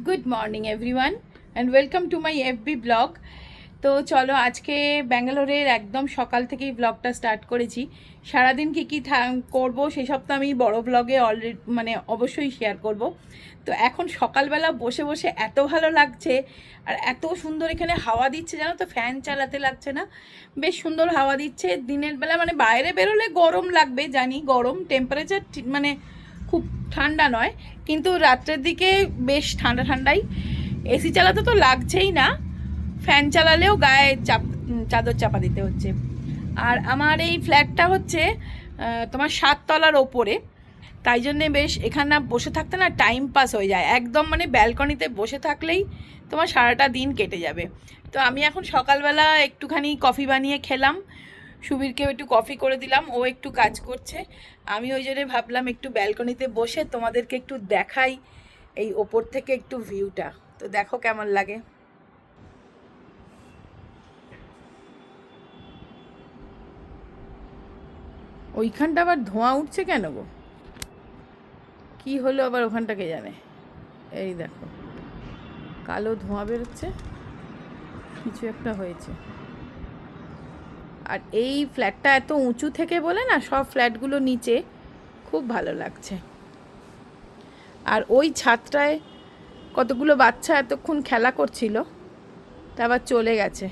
Good morning everyone and welcome to my FB blog. তো চলো আজকে ব্যাঙ্গালোরের একদম সকাল থেকেই ব্লগটা স্টার্ট করেছি। সারাদিন কী কী করবো সেসব তো আমি বড় ব্লগে অলরেডি অবশ্যই শেয়ার করব। তো এখন সকালবেলা বসে বসে এত ভালো লাগছে আর এত সুন্দর এখানে হাওয়া দিচ্ছে, জানো তো, ফ্যান চালাতে লাগছে না, বেশ সুন্দর হাওয়া দিচ্ছে। দিনের বেলা বাইরে বেরোলে গরম লাগবে, জানি গরম টেম্পারেচার খুব ঠান্ডা নয়, কিন্তু রাত্রের দিকে বেশ ঠান্ডা ঠান্ডাই। এসি চালাতে তো লাগছেই না, ফ্যান চালালেও গায়ে চাদর চাপা দিতে হচ্ছে। আর আমার এই ফ্ল্যাটটা হচ্ছে তোমার 7 তলার ওপরে, তাই জন্যে বেশ এখানে না বসে থাকতে না টাইম পাস হয়ে যায়। একদম ব্যালকনিতে বসে থাকলেই তোমার সারাটা দিন কেটে যাবে। তো আমি এখন সকালবেলা একটুখানি কফি বানিয়ে খেলাম, সুবীরকেও একটু কফি করে দিলাম, ও একটু কাজ করছে। আমি ওই জন্য ভাবলাম একটু ব্যালকনিতে বসে তোমাদেরকে একটু দেখাই এই ওপর থেকে একটু ভিউটা। তো দেখো কেমন লাগে। ওইখানটা আবার ধোঁয়া উঠছে কেন গো? কি হলো আবার ওখানটাকে জানে। এই দেখো কালো ধোঁয়া বেরোচ্ছে, কিছু একটা হয়েছে। আর এই ফ্ল্যাটটা এত উঁচু থেকে বলে না, সব ফ্ল্যাটগুলো নিচে, খুব ভালো লাগছে। আর ওই ছাদটায় কতগুলো বাচ্চা এতক্ষণ খেলা করছিল, তা আবার চলে গেছে।